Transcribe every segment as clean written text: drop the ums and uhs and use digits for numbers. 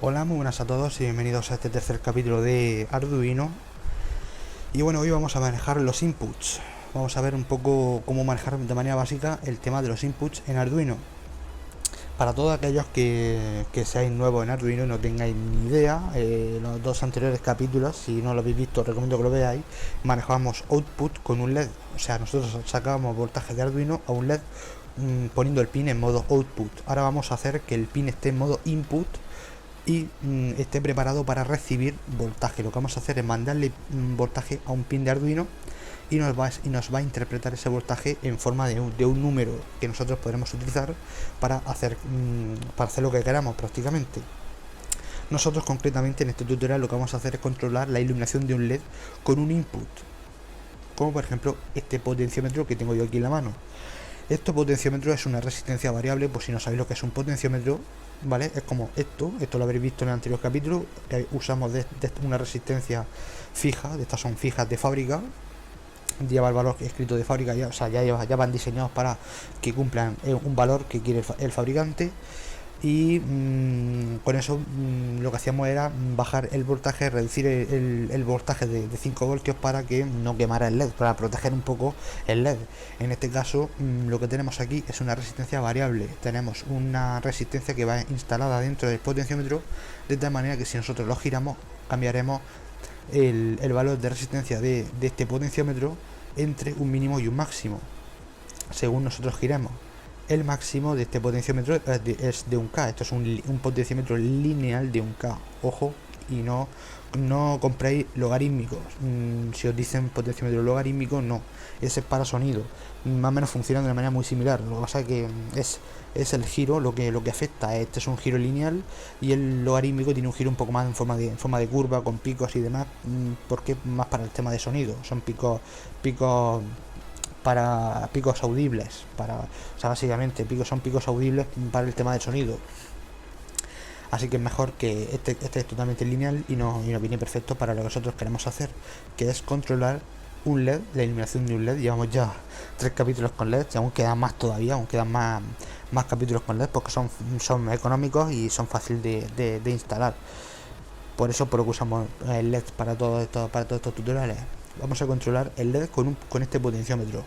Hola, muy buenas a todos y bienvenidos a este tercer capítulo de Arduino. Y bueno, hoy vamos a manejar los inputs. Vamos a ver un poco cómo manejar de manera básica el tema de los inputs en Arduino. Para todos aquellos que seáis nuevos en Arduino y no tengáis ni idea, los dos anteriores capítulos, si no lo habéis visto, os recomiendo que lo veáis. Manejábamos output con un LED, o sea, nosotros sacábamos voltaje de Arduino a un LED poniendo el pin en modo output. Ahora vamos a hacer que el pin esté en modo input y esté preparado para recibir voltaje. Lo que vamos a hacer es mandarle voltaje a un pin de Arduino y nos va a interpretar ese voltaje en forma de un número que nosotros podremos utilizar para hacer lo que queramos prácticamente. Nosotros concretamente en este tutorial lo que vamos a hacer es controlar la iluminación de un LED con un input, como por ejemplo este potenciómetro que tengo yo aquí en la mano. Este potenciómetro es una resistencia variable, pues si no sabéis lo que es un potenciómetro, ¿vale? Es como esto lo habréis visto en el anterior capítulo, usamos de una resistencia fija, de estas son fijas de fábrica, lleva el valor escrito de fábrica, ya, o sea, ya van diseñados para que cumplan un valor que quiere el fabricante. Y con eso lo que hacíamos era bajar el voltaje, reducir el voltaje de 5 voltios para que no quemara el LED, para proteger un poco el LED. En este caso lo que tenemos aquí es una resistencia variable. Tenemos una resistencia que va instalada dentro del potenciómetro, de tal manera que si nosotros lo giramos cambiaremos el valor de resistencia de este potenciómetro entre un mínimo y un máximo según nosotros giremos. El máximo de este potenciómetro es de 1K. Esto es un potenciómetro lineal de 1K. Ojo, y no compréis logarítmicos. Si os dicen potenciómetro logarítmico, no. Ese es para sonido. Más o menos funciona de una manera muy similar. Lo que pasa es que es el giro lo que afecta. Este es un giro lineal y el logarítmico tiene un giro un poco más en forma de curva, con picos y demás, porque más para el tema de sonido. Son picos para picos audibles, o sea, básicamente son picos audibles para el tema del sonido. Así que es mejor que este es totalmente lineal y nos viene perfecto para lo que nosotros queremos hacer, que es controlar un LED, la iluminación de un LED. Llevamos ya 3 capítulos con LED y aún quedan más todavía, aún quedan más capítulos con LED porque son económicos y son fáciles de instalar. Por eso usamos el LED para todos estos tutoriales. Vamos a controlar el LED con este potenciómetro,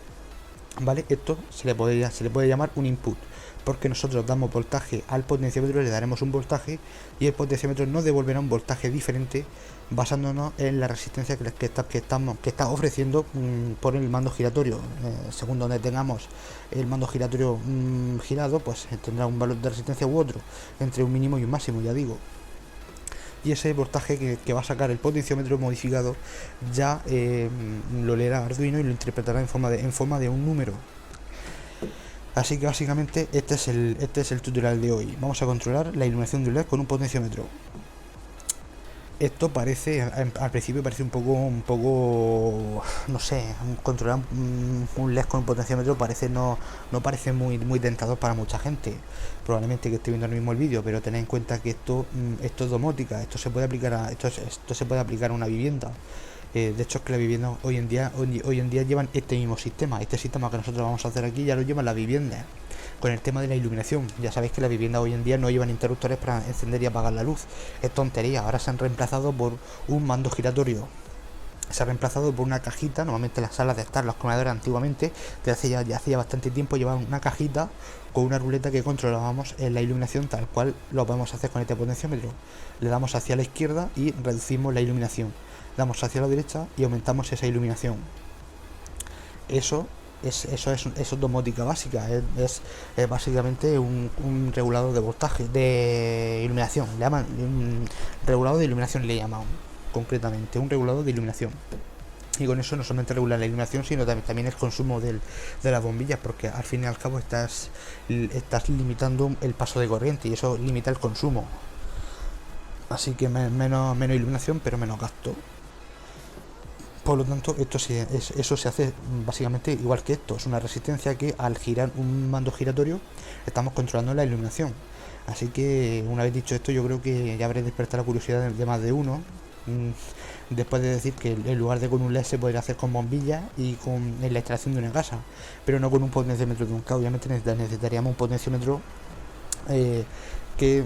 ¿vale? Esto se le puede llamar un input, porque nosotros damos voltaje al potenciómetro, le daremos un voltaje y el potenciómetro nos devolverá un voltaje diferente basándonos en la resistencia que está ofreciendo por el mando giratorio. Según donde tengamos el mando giratorio girado, pues tendrá un valor de resistencia u otro, entre un mínimo y un máximo, ya digo. Y ese voltaje que va a sacar el potenciómetro modificado ya lo leerá Arduino y lo interpretará en forma de un número. Así que básicamente este es el tutorial de hoy. Vamos a controlar la iluminación de un LED con un potenciómetro. Esto parece, al principio parece un poco, no sé, controlar un LED con un potenciómetro no parece muy tentador para mucha gente, probablemente que esté viendo ahora mismo el vídeo, pero tened en cuenta que esto es domótica, esto se puede aplicar a una vivienda. De hecho es que la vivienda hoy en día llevan este mismo sistema, este sistema que nosotros vamos a hacer aquí ya lo llevan las viviendas. Con el tema de la iluminación, ya sabéis que las viviendas hoy en día no llevan interruptores para encender y apagar la luz. Es tontería, ahora se han reemplazado por un mando giratorio. Se ha reemplazado por una cajita. Normalmente las salas de estar, los comedores antiguamente, ya hacía bastante tiempo, llevaban una cajita con una ruleta que controlábamos en la iluminación, tal cual lo podemos hacer con este potenciómetro. Le damos hacia la izquierda y reducimos la iluminación. Damos hacia la derecha y aumentamos esa iluminación. Eso es domótica básica, es básicamente un regulador de voltaje, de iluminación, le llaman un regulador de iluminación, le llaman concretamente un regulador de iluminación. Y con eso no solamente regula la iluminación, sino también el consumo de las bombillas, porque al fin y al cabo estás limitando el paso de corriente y eso limita el consumo. Así que menos iluminación, pero menos gasto. Por lo tanto, eso se hace básicamente igual que esto. Es una resistencia que al girar un mando giratorio estamos controlando la iluminación. Así que una vez dicho esto, yo creo que ya habré despertado la curiosidad de más de uno. Después de decir que en lugar de con un LED se podría hacer con bombillas y con la instalación de una casa, pero no con un potenciómetro de 1K. Obviamente necesitaríamos un potenciómetro que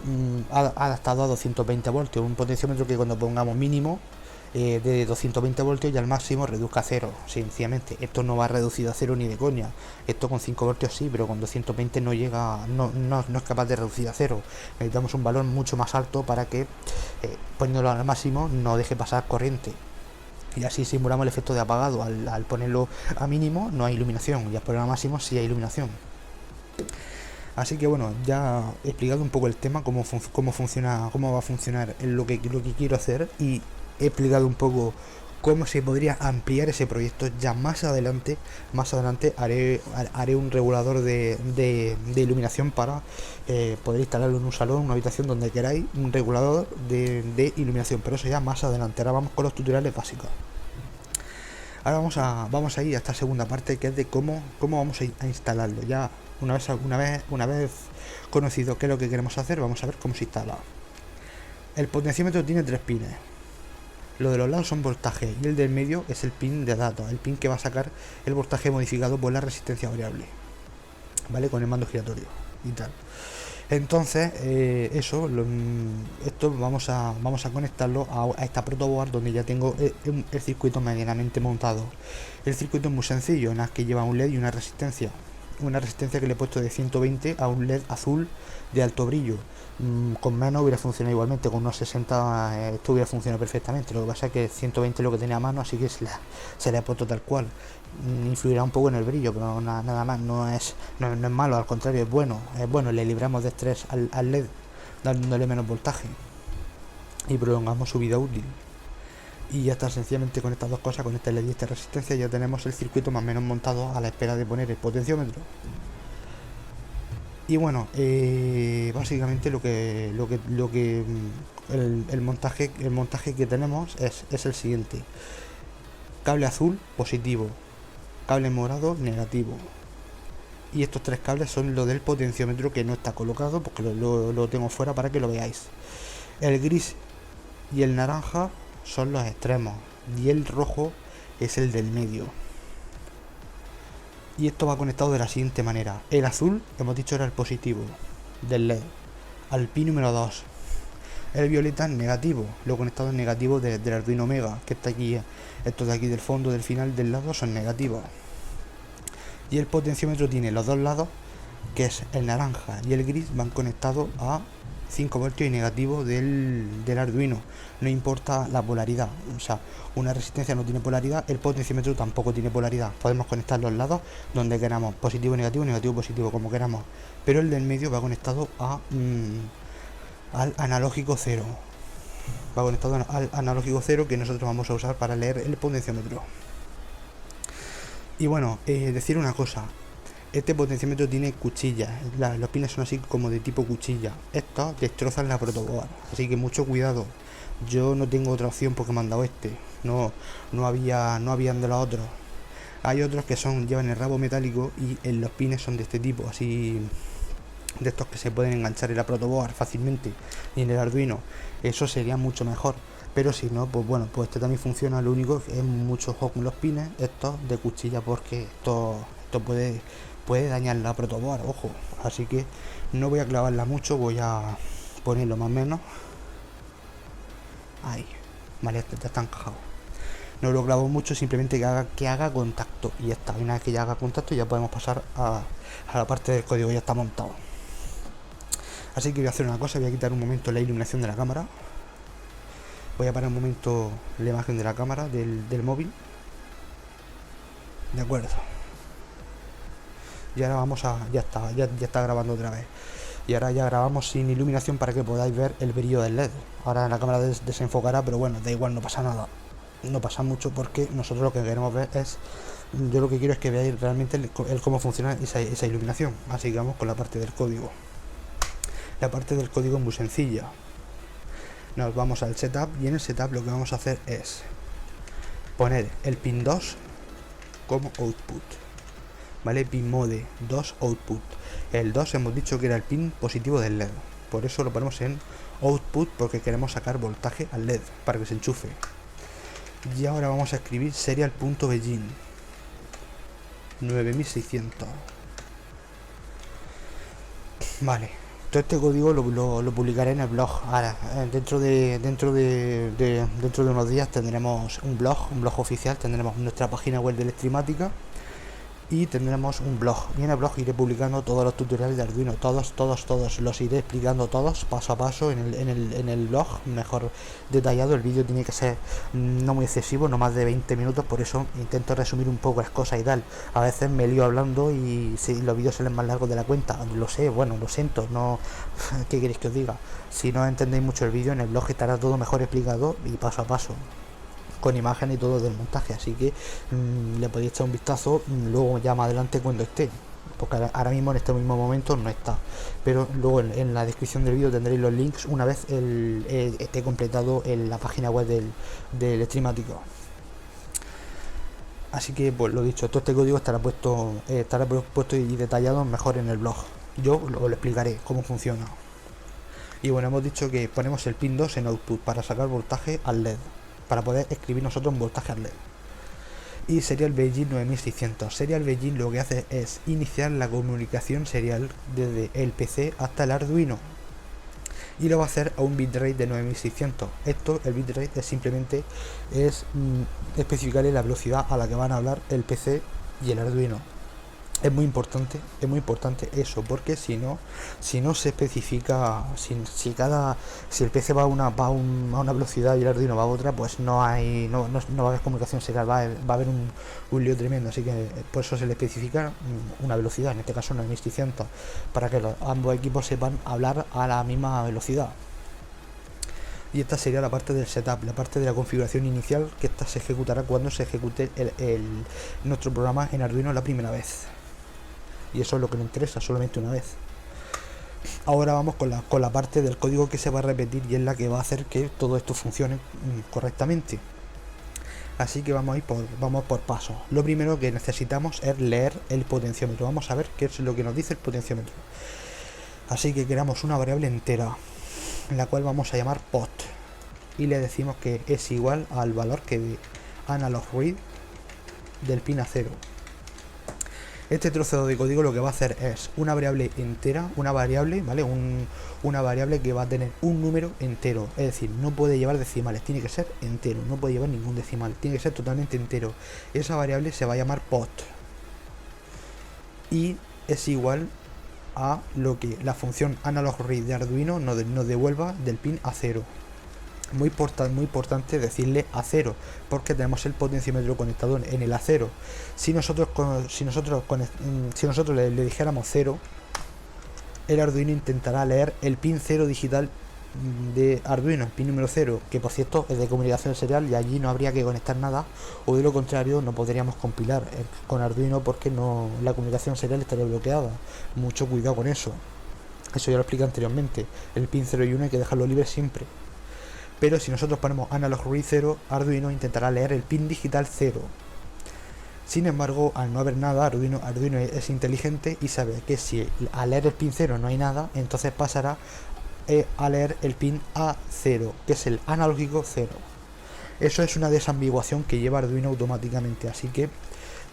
adaptado a 220 voltios, un potenciómetro que cuando pongamos mínimo de 220 voltios y al máximo reduzca a cero. Sencillamente, esto no va reducido a cero ni de coña. Esto con 5 voltios sí, pero con 220 no llega, no es capaz de reducir a cero. Necesitamos un valor mucho más alto para que poniéndolo al máximo no deje pasar corriente. Y así simulamos el efecto de apagado. Al ponerlo a mínimo no hay iluminación, y al ponerlo a máximo sí hay iluminación. Así que bueno, ya he explicado un poco el tema, cómo funciona, cómo va a funcionar lo que quiero hacer, y he explicado un poco cómo se podría ampliar ese proyecto. Ya más adelante haré un regulador de iluminación para poder instalarlo en un salón, una habitación, donde queráis, un regulador de iluminación, pero eso ya más adelante. Ahora vamos con los tutoriales básicos. Ahora vamos a ir a esta segunda parte, que es de cómo vamos a instalarlo. Ya una vez conocido qué es lo que queremos hacer, vamos a ver cómo se instala. El potenciómetro tiene 3 pines. Lo de los lados son voltaje y el del medio es el pin de datos, el pin que va a sacar el voltaje modificado por la resistencia variable, ¿vale? Con el mando giratorio y tal. Entonces, esto vamos a conectarlo a esta protoboard, donde ya tengo el circuito medianamente montado. El circuito es muy sencillo, nada más que lleva un LED y una resistencia. Una resistencia que le he puesto de 120 a un LED azul de alto brillo. Con menos hubiera funcionado igualmente, con unos 60 esto hubiera funcionado perfectamente. Lo que pasa es que 120 es lo que tenía a mano, así que se le ha puesto tal cual. Influirá un poco en el brillo, pero nada más. No es malo, al contrario, es bueno. Le libramos de estrés al LED, dándole menos voltaje y prolongamos su vida útil. Y ya está, sencillamente con estas dos cosas, con este LED y esta resistencia, ya tenemos el circuito más o menos montado a la espera de poner el potenciómetro. Y bueno, básicamente el montaje que tenemos es el siguiente: cable azul positivo, cable morado negativo, y estos 3 cables son lo del potenciómetro, que no está colocado porque lo tengo fuera para que lo veáis. El gris y el naranja son los extremos y el rojo es el del medio. Y esto va conectado de la siguiente manera: el azul, hemos dicho, era el positivo del LED, al pin número 2. El violeta es negativo, lo conectado en negativo del Arduino Mega, que está aquí. Estos de aquí del fondo, del final, del lado, son negativos. Y el potenciómetro tiene los dos lados, que es el naranja y el gris, van conectados a 5 voltios y negativo del Arduino. No importa la polaridad, o sea, una resistencia no tiene polaridad, el potenciómetro tampoco tiene polaridad. Podemos conectar los lados donde queramos, positivo, negativo, positivo, como queramos, pero el del medio va conectado al analógico 0. Va conectado al analógico 0, que nosotros vamos a usar para leer el potenciómetro. Y bueno, decir una cosa: este potenciómetro tiene cuchillas, los pines son así como de tipo cuchilla. Estos destrozan la protoboard, así que mucho cuidado. Yo no tengo otra opción porque me han dado este, no habían de los otros. Hay otros que llevan el rabo metálico y los pines son de este tipo, así, de estos que se pueden enganchar en la protoboard fácilmente y en el Arduino. Eso sería mucho mejor, pero si no, pues bueno, pues este también funciona. Lo único que es mucho ojo con los pines estos de cuchilla, porque esto puede dañar la protoboard, ojo. Así que no voy a clavarla mucho, voy a ponerlo más o menos ahí, vale, ya está encajado. No lo clavo mucho, simplemente que haga contacto, y ya está. Una vez que ya haga contacto, ya podemos pasar a la parte del código, ya está montado. Así que voy a hacer una cosa: voy a quitar un momento la iluminación de la cámara, voy a parar un momento la imagen de la cámara del móvil, de acuerdo. Y ahora ya está grabando otra vez. Y ahora ya grabamos sin iluminación para que podáis ver el brillo del LED. Ahora la cámara desenfocará, pero bueno, da igual, no pasa nada. No pasa mucho, porque nosotros lo que queremos ver yo lo que quiero es que veáis realmente el cómo funciona esa iluminación. Así que vamos con la parte del código. La parte del código es muy sencilla. Nos vamos al setup, y en el setup lo que vamos a hacer es poner el pin 2 como output, ¿vale? Pin mode 2 output. El 2 hemos dicho que era el pin positivo del LED, por eso lo ponemos en output, porque queremos sacar voltaje al LED para que se enchufe. Y ahora vamos a escribir serial.begin 9600. Vale, Todo este código lo publicaré en el blog. Ahora, dentro de unos días tendremos un blog oficial, tendremos nuestra página web de Electrimática y tendremos un blog. Y en el blog iré publicando todos los tutoriales de Arduino, todos los iré explicando todos paso a paso en el blog, mejor detallado. El vídeo tiene que ser no muy excesivo, no más de 20 minutos, por eso intento resumir un poco las cosas y tal. A veces me lío hablando y si los vídeos salen más largos de la cuenta, lo sé, bueno, lo siento, no. ¿Qué queréis que os diga? Si no entendéis mucho el vídeo, en el blog estará todo mejor explicado y paso a paso, con imagen y todo del montaje, así que le podéis echar un vistazo luego ya más adelante cuando esté, porque ahora mismo en este mismo momento no está, pero luego en la descripción del vídeo tendréis los links una vez esté completado en la página web del Electrimático. Así que pues lo dicho, todo este código estará puesto y detallado mejor en el blog. Yo lo explicaré cómo funciona. Y bueno, hemos dicho que ponemos el pin 2 en output para sacar voltaje al LED, para poder escribir nosotros un voltaje al LED. Y Serial Beijing 9600. Serial Beijing lo que hace es iniciar la comunicación serial desde el PC hasta el Arduino. Y lo va a hacer a un bitrate de 9600. El bitrate es simplemente especificarle la velocidad a la que van a hablar el PC y el Arduino. Es muy importante eso, porque si no se especifica, si el PC va a una velocidad y el Arduino va a otra, pues no va a haber comunicación serial, va a haber un lío tremendo. Así que por eso se le especifica una velocidad, en este caso 9600, para que ambos equipos sepan hablar a la misma velocidad. Y esta sería la parte del setup, la parte de la configuración inicial, que esta se ejecutará cuando se ejecute nuestro programa en Arduino la primera vez. Y eso es lo que nos interesa, solamente una vez. Ahora vamos con la parte del código que se va a repetir y es la que va a hacer que todo esto funcione correctamente. Así que vamos por pasos. Lo primero que necesitamos es leer el potenciómetro. Vamos a ver qué es lo que nos dice el potenciómetro. Así que creamos una variable entera, la cual vamos a llamar pot, y le decimos que es igual al valor que de analog read del pin A0. Este trozo de código lo que va a hacer es una variable entera, una variable, ¿vale? Una variable que va a tener un número entero, es decir, no puede llevar decimales, tiene que ser entero, no puede llevar ningún decimal, tiene que ser totalmente entero. Esa variable se va a llamar pot y es igual a lo que la función analog read de Arduino nos devuelva del pin A0. Muy importante decirle A0, porque tenemos el potenciómetro conectado en el A0. Si nosotros le dijéramos 0, el Arduino intentará leer el pin 0 digital de Arduino, el pin número 0, que por cierto es de comunicación serial y allí no habría que conectar nada, o de lo contrario no podríamos compilar con Arduino porque la comunicación serial estaría bloqueada. Mucho cuidado con eso. Eso ya lo expliqué anteriormente. El pin 0 y 1 hay que dejarlo libre siempre. Pero si nosotros ponemos analog read 0, Arduino intentará leer el pin digital 0. Sin embargo, al no haber nada, Arduino es inteligente y sabe que si al leer el pin 0 no hay nada, entonces pasará a leer el pin A0, que es el analógico 0. Eso es una desambiguación que lleva Arduino automáticamente, así que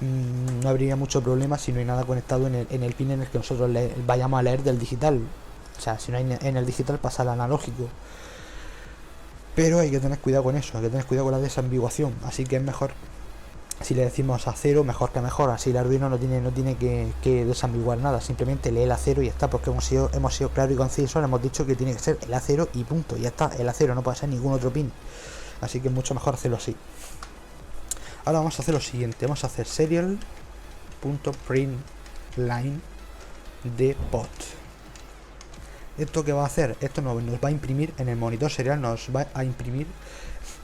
no habría mucho problema si no hay nada conectado en el pin en el que nosotros vayamos a leer del digital. O sea, si no hay en el digital, pasa al analógico. Pero hay que tener cuidado con eso, hay que tener cuidado con la desambiguación, así que es mejor, si le decimos A0, mejor que mejor, así el Arduino no tiene que desambiguar nada, simplemente lee el A0 y ya está, porque hemos sido claros y concisos, le hemos dicho que tiene que ser el A0 y punto, ya está, el A0, no puede ser ningún otro pin, así que es mucho mejor hacerlo así. Ahora vamos a hacer lo siguiente, vamos a hacer serial.printLine de pot. ¿Esto qué va a hacer? Esto nos va a imprimir en el monitor serial, nos va a imprimir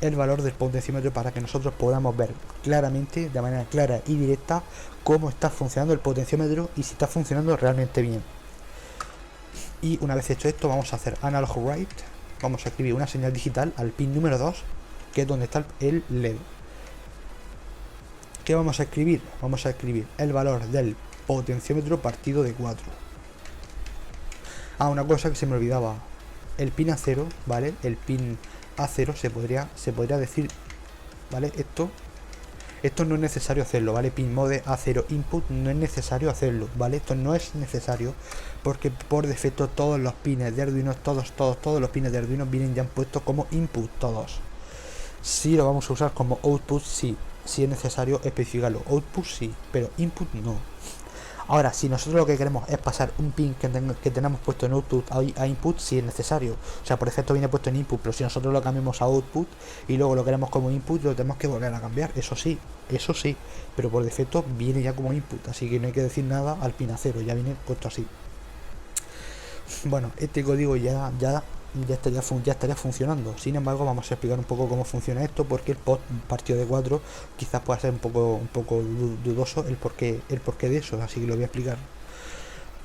el valor del potenciómetro para que nosotros podamos ver claramente, de manera clara y directa, cómo está funcionando el potenciómetro y si está funcionando realmente bien. Y una vez hecho esto, vamos a hacer analog write, vamos a escribir una señal digital al pin número 2, que es donde está el LED. ¿Qué vamos a escribir? Vamos a escribir el valor del potenciómetro partido de 4. Una cosa que se me olvidaba, el pin A0, ¿vale? El pin A0 se podría decir, ¿vale? Esto Esto no es necesario hacerlo, ¿vale? Pin mode A0 input no es necesario hacerlo, ¿vale? Esto no es necesario porque por defecto todos los pines de Arduino, todos los pines de Arduino vienen ya puestos como input, todos. Si lo vamos a usar como output, sí. Si es necesario especificarlo. Output sí, pero input no. Ahora, si nosotros lo que queremos es pasar un pin que tenemos puesto en output a input, si es necesario. O sea, por defecto viene puesto en input, pero si nosotros lo cambiamos a output y luego lo queremos como input, lo tenemos que volver a cambiar. Eso sí, pero por defecto viene ya como input, así que no hay que decir nada al pin a 0, ya viene puesto así. Bueno, este código ya estaría funcionando. Sin embargo, vamos a explicar un poco cómo funciona esto, porque el pod partido de 4 quizás pueda ser un poco dudoso el porqué de eso, así que lo voy a explicar.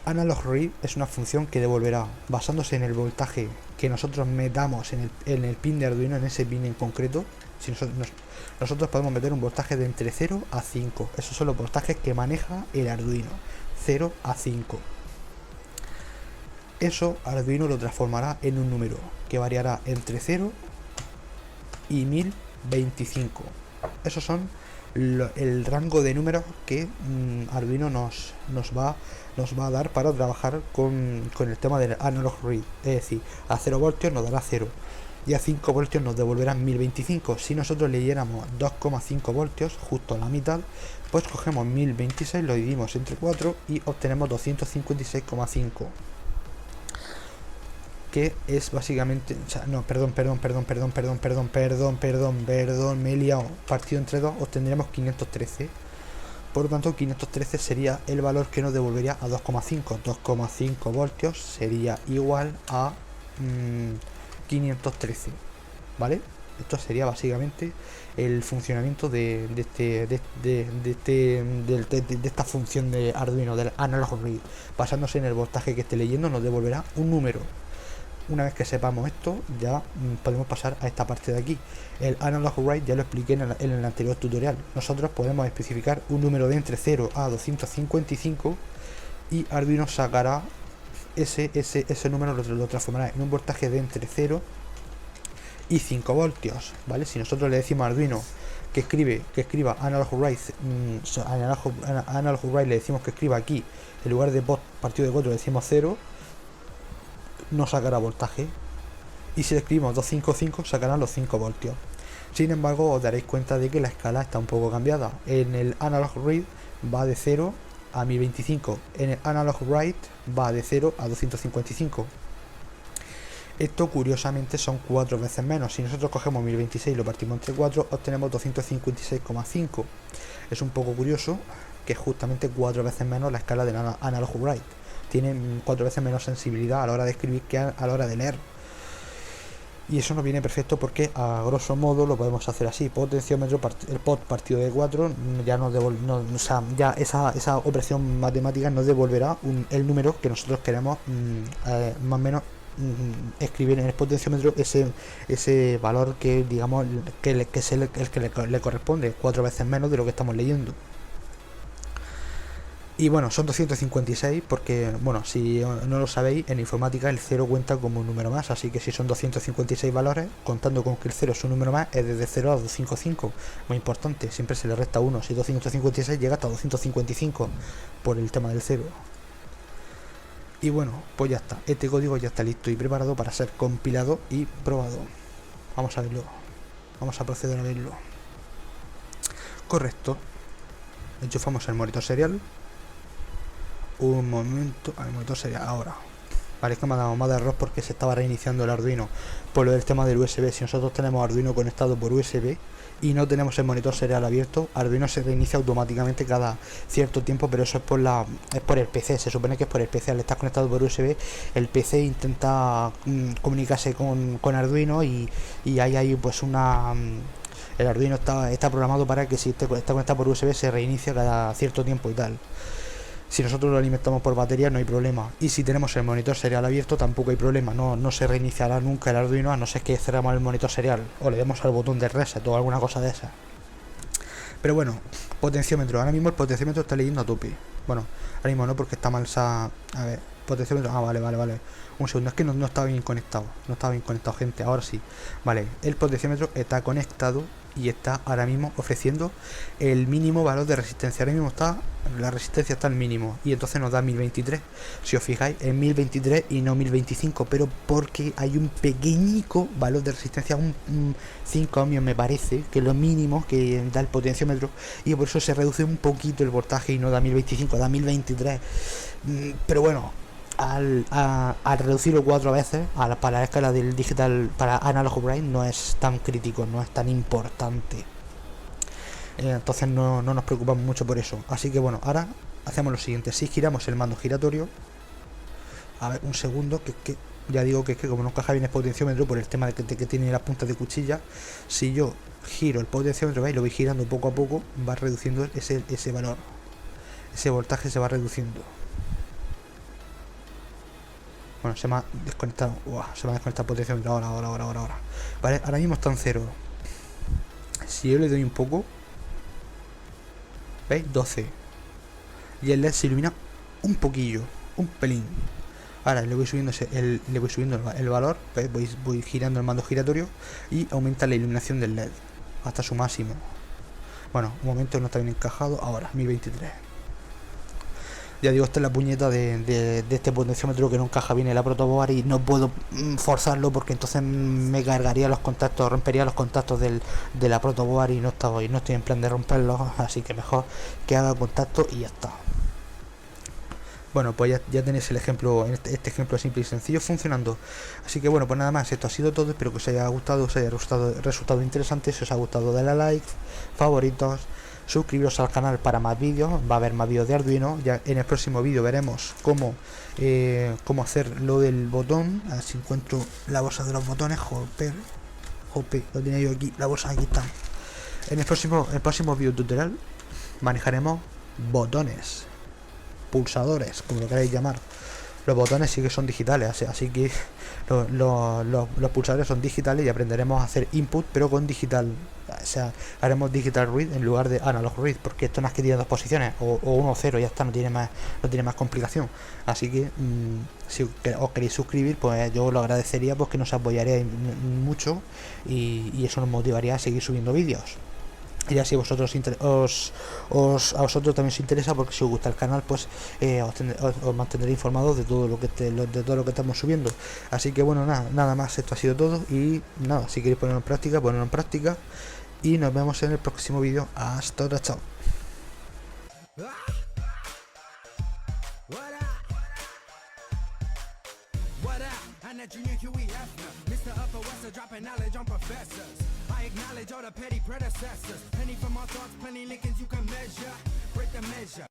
Analog read es una función que devolverá, basándose en el voltaje que nosotros metamos en el pin de Arduino, en ese pin en concreto. Si nosotros podemos meter un voltaje de entre 0 a 5. Esos son los voltajes que maneja el Arduino, 0 a 5. Eso Arduino lo transformará en un número que variará entre 0 y 1025. Esos son el rango de números que Arduino nos va a dar para trabajar con el tema del analog read. Es decir, a 0 voltios nos dará 0 y a 5 voltios nos devolverán 1025. Si nosotros leyéramos 2,5 voltios, justo a la mitad, pues cogemos 1026, lo dividimos entre 4 y obtenemos 256,5. Que es básicamente, o sea, no, perdón, me he liado, partido entre 2 obtendríamos 513. Por lo tanto, 513 sería el valor que nos devolvería a 2,5. 2,5 voltios sería igual a 513, ¿vale? Esto sería básicamente el funcionamiento de esta función de Arduino, del analog read. Basándose en el voltaje que esté leyendo, nos devolverá un número. Una vez que sepamos esto, ya podemos pasar a esta parte de aquí. El analog write ya lo expliqué en el anterior tutorial. Nosotros podemos especificar un número de entre 0 a 255 y Arduino sacará ese número, lo transformará en un voltaje de entre 0 y 5 voltios, ¿vale? Si nosotros le decimos a Arduino que escriba analog write, analog write, le decimos que escriba aquí, en lugar de pod partido de 4 le decimos 0, no sacará voltaje, y si le escribimos 255 sacarán los 5 voltios. Sin embargo, os daréis cuenta de que la escala está un poco cambiada. En el analog read va de 0 a 1025, en el analog write va de 0 a 255. Esto curiosamente son 4 veces menos. Si nosotros cogemos 1026 y lo partimos entre 4, obtenemos 256,5. Es un poco curioso que es justamente 4 veces menos la escala del analog write. Tienen 4 veces menos sensibilidad a la hora de escribir que a la hora de leer. Y eso nos viene perfecto porque a grosso modo lo podemos hacer así. Potenciómetro, el pod partido de 4 ya nos o sea, ya esa operación matemática nos devolverá el número que nosotros queremos más o menos escribir en el potenciómetro, ese valor que digamos que es el que le corresponde, 4 veces menos de lo que estamos leyendo. Y bueno, son 256 porque, bueno, si no lo sabéis, en informática el 0 cuenta como un número más, así que si son 256 valores, contando con que el 0 es un número más, es desde 0 a 255. Muy importante, siempre se le resta 1, si 256 llega hasta 255 por el tema del 0. Y bueno, pues ya está, este código ya está listo y preparado para ser compilado y probado. Vamos a verlo, vamos a proceder a verlo. Correcto, enchufamos el monitor serial. Un momento, el monitor sería ahora. Vale, es que me ha dado más de error porque se estaba reiniciando el Arduino por lo del tema del USB. Si nosotros tenemos Arduino conectado por USB y no tenemos el monitor serial abierto, Arduino se reinicia automáticamente cada cierto tiempo, pero eso es por el PC. Se supone que es por el PC. Al estar conectado por USB, el PC intenta comunicarse con Arduino y hay ahí pues una... el Arduino está programado para que si está conectado por USB se reinicie cada cierto tiempo y tal. Si nosotros lo alimentamos por batería no hay problema, y si tenemos el monitor serial abierto tampoco hay problema, no se reiniciará nunca el Arduino a no ser que cerramos el monitor serial o le demos al botón de reset o alguna cosa de esa. Pero bueno, potenciómetro, ahora mismo el potenciómetro está leyendo a tope. Bueno, ahora mismo no porque está mal a ver, potenciómetro, vale. Un segundo, es que no estaba bien conectado. No estaba bien conectado, gente. Ahora sí. Vale, el potenciómetro está conectado y está ahora mismo ofreciendo el mínimo valor de resistencia. Ahora mismo la resistencia está al mínimo y entonces nos da 1023. Si os fijáis, es 1023 y no 1025, pero porque hay un pequeñico valor de resistencia, un 5 ohmios me parece, que es lo mínimo que da el potenciómetro, y por eso se reduce un poquito el voltaje y no da 1025, da 1023. Pero bueno, al reducirlo 4 veces para la escala del digital, para analog braille, no es tan crítico, no es tan importante. Entonces no nos preocupamos mucho por eso. Así que bueno, ahora hacemos lo siguiente. Si giramos el mando giratorio, a ver, un segundo, que ya digo que como no encaja bien el potenciómetro por el tema de que tiene las puntas de cuchilla, si yo giro el potenciómetro, veis, lo voy girando poco a poco, va reduciendo ese valor, ese voltaje se va reduciendo. Bueno, se me ha desconectado. Se me ha desconectado el potenciómetro. Ahora. Vale, ahora mismo está en 0. Si yo le doy un poco, ¿veis? 12. Y el LED se ilumina un poquillo, un pelín. Ahora le voy subiendo el valor, ¿veis? Voy girando el mando giratorio y aumenta la iluminación del LED hasta su máximo. Bueno, un momento, no está bien encajado. Ahora, 1023. Ya digo, esta es la puñeta de este potenciómetro que no encaja bien en la protoboard y no puedo forzarlo porque entonces me cargaría los contactos, rompería los contactos de la protoboard y no estoy en plan de romperlos, así que mejor que haga contacto y ya está. Bueno, pues ya tenéis el ejemplo, este ejemplo simple y sencillo funcionando. Así que bueno, pues nada más, esto ha sido todo. Espero que os haya gustado, resultado interesante. Si os ha gustado, dale a like, favoritos, suscribiros al canal para más vídeos. Va a haber más vídeos de Arduino. Ya en el próximo vídeo veremos cómo hacer lo del botón. A ver si encuentro la bolsa de los botones. Jope, lo tenía yo aquí, la bolsa aquí está. En el próximo vídeo tutorial manejaremos botones, pulsadores, como lo queráis llamar. Los botones sí que son digitales, así que los pulsadores son digitales y aprenderemos a hacer input pero con digital. O sea, haremos digital read en lugar de analog read, porque esto no es que tiene dos posiciones, o 1 o 0, ya está, no tiene más complicación. Así que si os queréis suscribir, pues yo lo agradecería, pues que nos apoyaréis mucho y eso nos motivaría a seguir subiendo vídeos. Y así a vosotros también os interesa, porque si os gusta el canal, pues os mantendré informados de todo lo que estamos subiendo. Así que bueno, nada más, esto ha sido todo. Y nada, si queréis ponerlo en práctica, y nos vemos en el próximo vídeo. Hasta ahora, chao. I acknowledge all the petty predecessors. Penny from our thoughts, plenty Lincolns you can measure. Break the measure.